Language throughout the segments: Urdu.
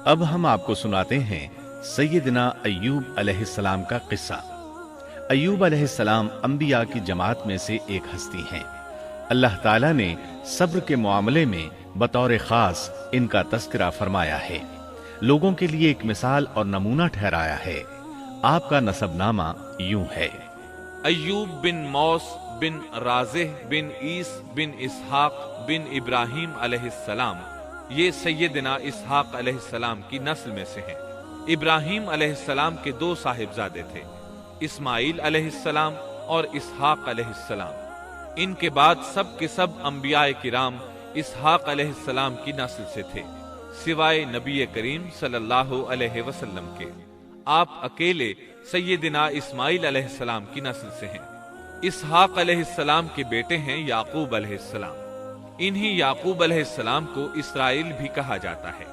اب ہم آپ کو سناتے ہیں سیدنا ایوب علیہ السلام کا قصہ۔ ایوب علیہ السلام انبیاء کی جماعت میں سے ایک ہستی ہیں۔ اللہ تعالیٰ نے صبر کے معاملے میں بطور خاص ان کا تذکرہ فرمایا ہے، لوگوں کے لیے ایک مثال اور نمونہ ٹھہرایا ہے۔ آپ کا نسب نامہ یوں ہے: ایوب بن موس بن رازح بن عیس بن اسحاق بن ابراہیم علیہ السلام، یہ سیدنا اسحاق علیہ السلام کی نسل میں سے ہیں۔ ابراہیم علیہ السلام کے دو صاحبزادے تھے، اسماعیل علیہ السلام اور اسحاق علیہ السلام۔ ان کے بعد سب کے سب انبیاء کرام اسحاق علیہ السلام کی نسل سے تھے، سوائے نبی کریم صلی اللہ علیہ وسلم کے۔ آپ اکیلے سیدنا اسماعیل علیہ السلام کی نسل سے ہیں۔ اسحاق علیہ السلام کے بیٹے ہیں یعقوب علیہ السلام۔ انہی یعقوب علیہ السلام کو اسرائیل بھی کہا جاتا ہے۔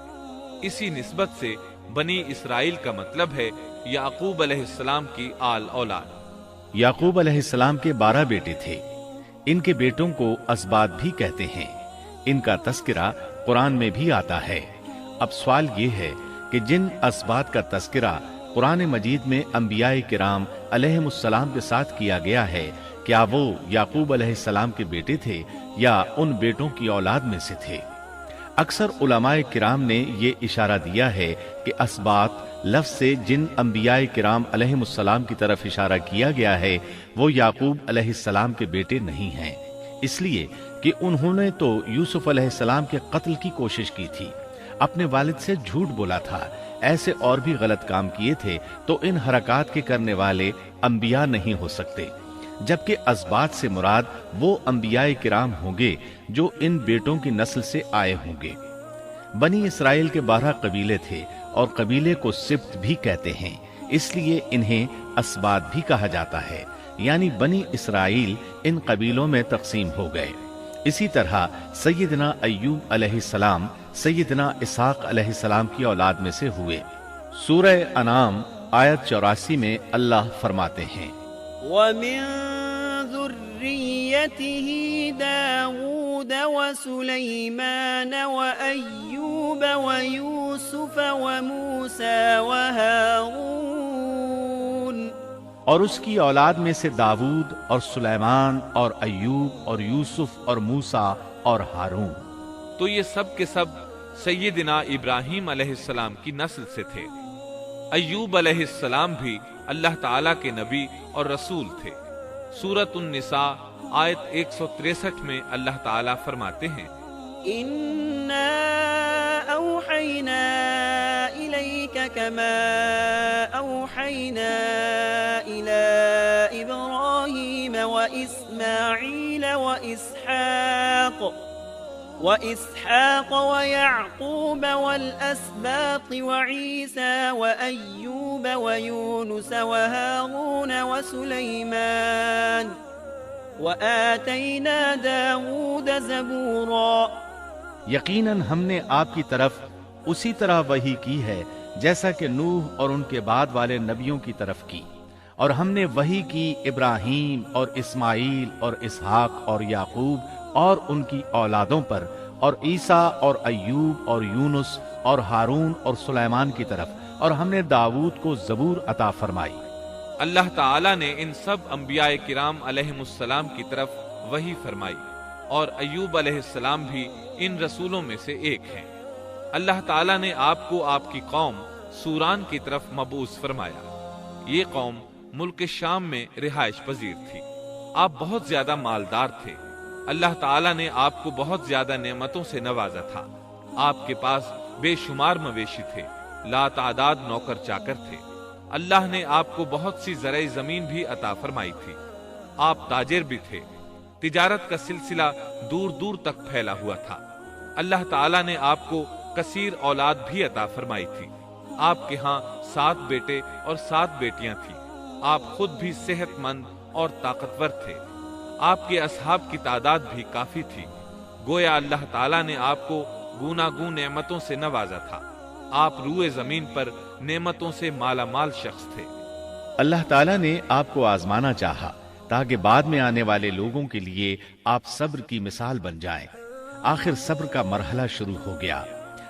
اسی نسبت سے بنی اسرائیل کا مطلب ہے یعقوب علیہ السلام کی آل اولاد۔ یعقوب علیہ السلام کے 12 بیٹے تھے۔ ان کے بیٹوں کو اسباط بھی کہتے ہیں۔ ان کا تذکرہ قرآن میں بھی آتا ہے۔ اب سوال یہ ہے کہ جن اسباط کا تذکرہ قرآن مجید میں انبیاء کرام علیہم السلام کے ساتھ کیا گیا ہے، کیا وہ یعقوب علیہ السلام کے بیٹے تھے یا ان بیٹوں کی اولاد میں سے تھے؟ اکثر علماء کرام نے یہ اشارہ دیا ہے کہ اسباط لفظ سے جن انبیاء کرام علیہم السلام کی طرف اشارہ کیا گیا ہے وہ یعقوب علیہ السلام کے بیٹے نہیں ہیں، اس لیے کہ انہوں نے تو یوسف علیہ السلام کے قتل کی کوشش کی تھی، اپنے والد سے جھوٹ بولا تھا، ایسے اور بھی غلط کام کیے تھے، تو ان حرکات کے کرنے والے انبیاء نہیں ہو سکتے، جبکہ اسباط سے مراد وہ انبیاء کرام ہوں گے جو ان بیٹوں کی نسل سے آئے ہوں گے۔ بنی اسرائیل کے 12 قبیلے تھے اور قبیلے کو سبط بھی کہتے ہیں، اس لیے انہیں اسباط بھی کہا جاتا ہے، یعنی بنی اسرائیل ان قبیلوں میں تقسیم ہو گئے۔ اسی طرح سیدنا ایوب علیہ السلام سیدنا اسحاق علیہ السلام کی اولاد میں سے ہوئے۔ سورہ انعام آیت 84 میں اللہ فرماتے ہیں: وَمِن ذُرِّيَّتِهِ دَاوُودَ وَسُلَيْمَانَ وَأَيُّوبَ وَيُوسُفَ وَمُوسَى وَهَارُونَ، اور اس کی اولاد میں سے داؤد اور سلیمان اور ایوب اور یوسف اور موسیٰ اور ہارون۔ تو یہ سب کے سب سیدنا ابراہیم علیہ السلام کی نسل سے تھے۔ ایوب علیہ السلام بھی اللہ تعالیٰ کے نبی اور رسول تھے۔ سورۃ النساء آیت 163 میں اللہ تعالیٰ فرماتے ہیں: إِنَّا أَوْحَيْنَا إِلَيْكَ كَمَا أَوْحَيْنَا إِلَىٰ إِبْرَاهِيمَ وَإِسْمَاعِيلَ وَإِسْحَاقَ وَيَعْقُوبَ وَالْأَسْبَاطِ وَعِيسَى وَأَيُّوبَ وَيُونُسَ وَهَارُونَ وَسُلَيْمَانَ وَآتَيْنَا دَاوُودَ زَبُورًا۔ یقیناً ہم نے آپ کی طرف اسی طرح وحی کی ہے جیسا کہ نوح اور ان کے بعد والے نبیوں کی طرف کی، اور ہم نے وحی کی ابراہیم اور اسماعیل اور اسحاق اور یعقوب اور ان کی اولادوں پر، اور عیسیٰ اور ایوب اور یونس اور ہارون اور سلیمان کی طرف، اور ہم نے داؤد کو زبور عطا فرمائی۔ اللہ تعالیٰ نے ان سب انبیاء کرام علیہم السلام کی طرف وحی فرمائی، اور ایوب علیہ السلام بھی ان رسولوں میں سے ایک ہیں۔ اللہ تعالیٰ نے آپ کو آپ کی قوم سوران کی طرف مبعوث فرمایا۔ یہ قوم ملک شام میں رہائش پذیر تھی۔ آپ بہت زیادہ مالدار تھے۔ اللہ تعالیٰ نے آپ کو بہت زیادہ نعمتوں سے نوازا تھا۔ آپ کے پاس بے شمار مویشی تھے، لا تعداد نوکر چاکر تھے۔ اللہ نے آپ کو بہت سی زرعی زمین بھی عطا فرمائی تھی۔ آپ تاجر بھی تھے۔ تجارت کا سلسلہ دور دور تک پھیلا ہوا تھا۔ اللہ تعالیٰ نے آپ کو کثیر اولاد بھی عطا فرمائی تھی۔ آپ کے ہاں 7 بیٹے اور 7 بیٹیاں تھیں۔ آپ خود بھی صحت مند اور طاقتور تھے۔ آپ کے اصحاب کی تعداد بھی کافی تھی۔ گویا اللہ تعالیٰ نے آپ کو گوناگون نعمتوں سے نوازا تھا۔ آپ روئے زمین پر نعمتوں سے مالا مال شخص تھے۔ اللہ تعالیٰ نے آپ کو آزمانا چاہا تاکہ بعد میں آنے والے لوگوں کے لیے آپ صبر کی مثال بن جائیں۔ آخر صبر کا مرحلہ شروع ہو گیا۔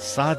7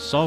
100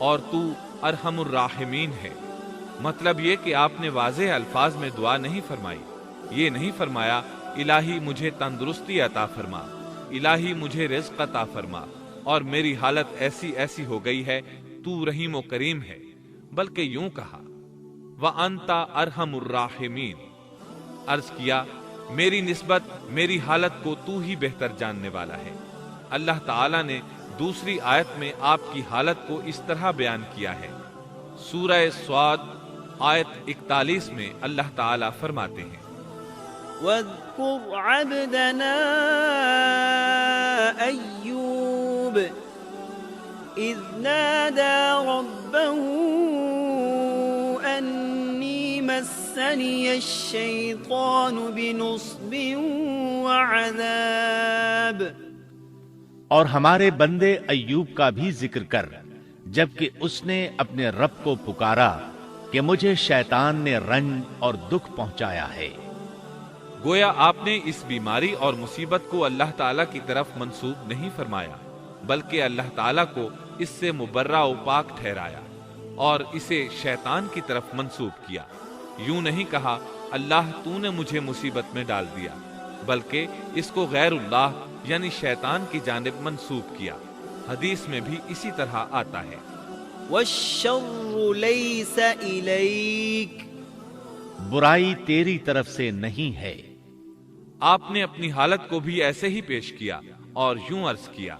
اور تو ارحم الراحمین ہے۔ مطلب یہ کہ آپ نے واضح الفاظ میں دعا نہیں فرمائی، یہ نہیں فرمایا الہی مجھے تندرستی عطا فرما، الہی مجھے رزق عطا فرما اور میری حالت ایسی ایسی ہو گئی ہے، تو رحیم و کریم ہے، بلکہ یوں کہا وَأَنْتَ أَرْحَمُ الرَّاحِمِينَ، عرض کیا میری نسبت میری حالت کو تو ہی بہتر جاننے والا ہے۔ اللہ تعالیٰ نے دوسری آیت میں آپ کی حالت کو اس طرح بیان کیا ہے۔ سورہ صاد آیت 41 میں اللہ تعالیٰ فرماتے ہیں واذكر عبدنا أيوب إذ نادى ربه أني مسني الشيطان بنصب وعذاب، اور ہمارے بندے ایوب کا بھی ذکر کر، جبکہ اس نے اپنے رب کو پکارا کہ مجھے شیطان نے رنج اور دکھ پہنچایا ہے۔ گویا آپ نے اس بیماری اور مصیبت کو اللہ تعالیٰ کی طرف منسوب نہیں فرمایا، بلکہ اللہ تعالیٰ کو اس سے مبرہ و پاک ٹھہرایا اور اسے شیطان کی طرف منسوب کیا۔ یوں نہیں کہا اللہ تو نے مجھے مصیبت میں ڈال دیا، بلکہ اس کو غیر اللہ یعنی شیطان کی جانب منسوب کیا۔ حدیث میں بھی اسی طرح آتا ہے والشر ليس إليك، برائی تیری طرف سے نہیں ہے۔ آپ نے اپنی حالت کو بھی ایسے ہی پیش کیا اور یوں عرض کیا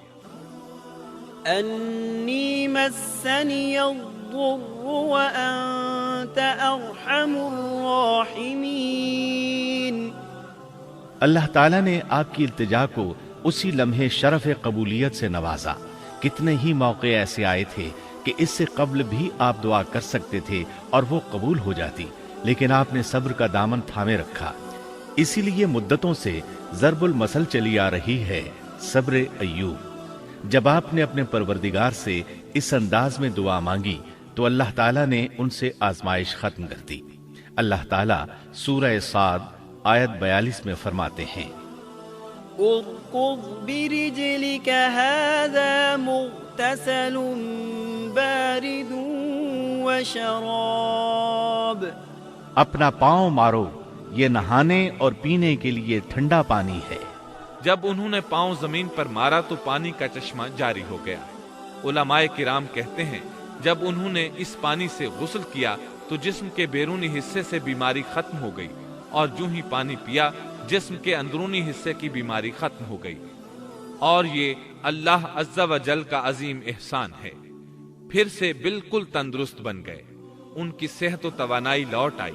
أني مسني الضر وأنت أرحم الراحمين۔ اللہ تعالیٰ نے آپ کی التجا کو اسی لمحے شرف قبولیت سے نوازا۔ کتنے ہی موقع ایسے آئے تھے کہ اس سے قبل بھی آپ دعا کر سکتے تھے اور وہ قبول ہو جاتی، لیکن آپ نے صبر کا دامن تھامے رکھا۔ اسی لیے مدتوں سے ضرب المثل چلی آ رہی ہے صبر ایوب۔ جب آپ نے اپنے پروردگار سے اس انداز میں دعا مانگی تو اللہ تعالیٰ نے ان سے آزمائش ختم کر دی۔ اللہ تعالیٰ سورہ صاد آیت 42 میں فرماتے ہیں اركض برجلك هذا مغتسل بارد وشراب، اپنا پاؤں مارو، یہ نہانے اور پینے کے لیے ٹھنڈا پانی ہے۔ جب انہوں نے پاؤں زمین پر مارا تو پانی کا چشمہ جاری ہو گیا۔ علماء کرام کہتے ہیں جب انہوں نے اس پانی سے غسل کیا تو جسم کے بیرونی حصے سے بیماری ختم ہو گئی، اور جو ہی پانی پیا جسم کے اندرونی حصے کی بیماری ختم ہو گئی، اور یہ اللہ عز و جل کا عظیم احسان ہے۔ پھر سے بالکل تندرست بن گئے، ان کی صحت و توانائی لوٹ آئی،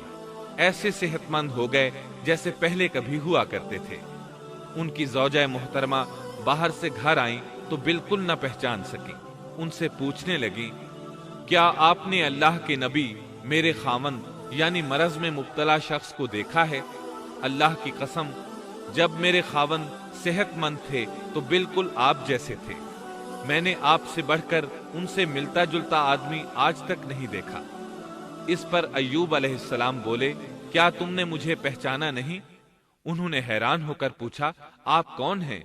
ایسے صحت مند ہو گئے جیسے پہلے کبھی ہوا کرتے تھے۔ ان کی زوجہ محترمہ باہر سے گھر آئیں تو بالکل نہ پہچان سکیں۔ ان سے پوچھنے لگی کیا آپ نے اللہ کے نبی میرے خاوند یعنی مرض میں مبتلا شخص کو دیکھا ہے؟ اللہ کی قسم جب میرے خاوند صحت مند تھے تو بالکل آپ جیسے تھے، میں نے آپ سے بڑھ کر ان سے ملتا جلتا آدمی آج تک نہیں دیکھا۔ اس پر ایوب علیہ السلام بولے کیا تم نے مجھے پہچانا نہیں؟ انہوں نے حیران ہو کر پوچھا آپ کون ہیں؟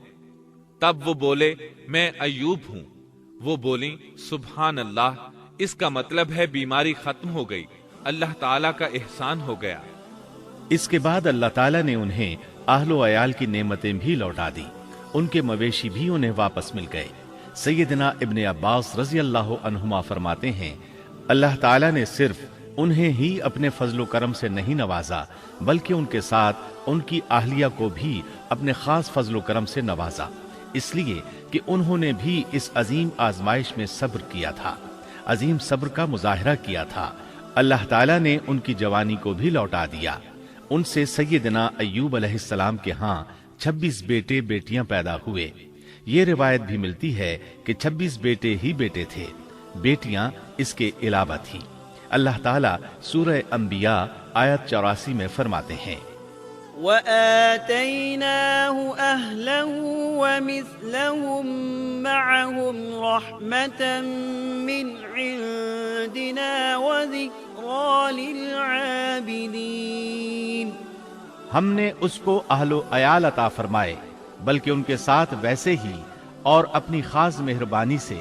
تب وہ بولے میں ایوب ہوں۔ وہ بولیں سبحان اللہ، اس کا مطلب ہے بیماری ختم ہو گئی، اللہ تعالیٰ کا احسان ہو گیا۔ اس کے بعد اللہ تعالیٰ نے انہیں اہل و عیال کی نعمتیں بھی لوٹا دی، ان کے مویشی بھی انہیں واپس مل گئے۔ سیدنا ابن عباس رضی اللہ عنہما فرماتے ہیں اللہ تعالیٰ نے صرف انہیں ہی اپنے فضل و کرم سے نہیں نوازا بلکہ ان کے ساتھ ان کی اہلیہ کو بھی اپنے خاص فضل و کرم سے نوازا، اس لیے کہ انہوں نے بھی اس عظیم آزمائش میں صبر کیا تھا، عظیم صبر کا مظاہرہ کیا تھا۔ اللہ تعالیٰ نے ان کی جوانی کو بھی لوٹا دیا۔ ان سے سیدنا ایوب علیہ السلام کے ہاں 26 بیٹے بیٹیاں پیدا ہوئے۔ یہ روایت بھی ملتی ہے کہ 26 بیٹے ہی بیٹے تھے، بیٹیاں اس کے علاوہ تھیں۔ اللہ تعالیٰ سورہ انبیاء آیت 84 میں فرماتے ہیں وَآتَيْنَاهُ أَهْلَهُ وَمِثْلَهُمْ مَعَهُمْ رَحْمَةً مِّنْ عِنْدِنَا وَذِكْرَى لِلْعَابِدِينَ۔ ہم نے اس کو اہل و عیال عطا فرمائے، بلکہ ان کے ساتھ ویسے ہی اور اپنی خاص مہربانی سے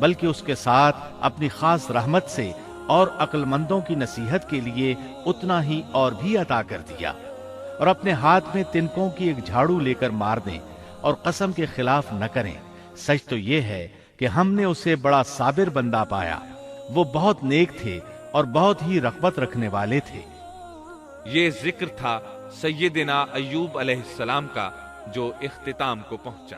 بلکہ اس کے ساتھ اپنی خاص رحمت سے اور عقل مندوں کی نصیحت کے لیے اتنا ہی اور بھی عطا کر دیا، اور اپنے ہاتھ میں تنکوں کی ایک جھاڑو لے کر مار دیں اور قسم کے خلاف نہ کریں۔ سچ تو یہ ہے کہ ہم نے اسے بڑا صابر بندہ پایا، وہ بہت نیک تھے اور بہت ہی رغبت رکھنے والے تھے۔ یہ ذکر تھا سیدنا ایوب علیہ السلام کا جو اختتام کو پہنچا۔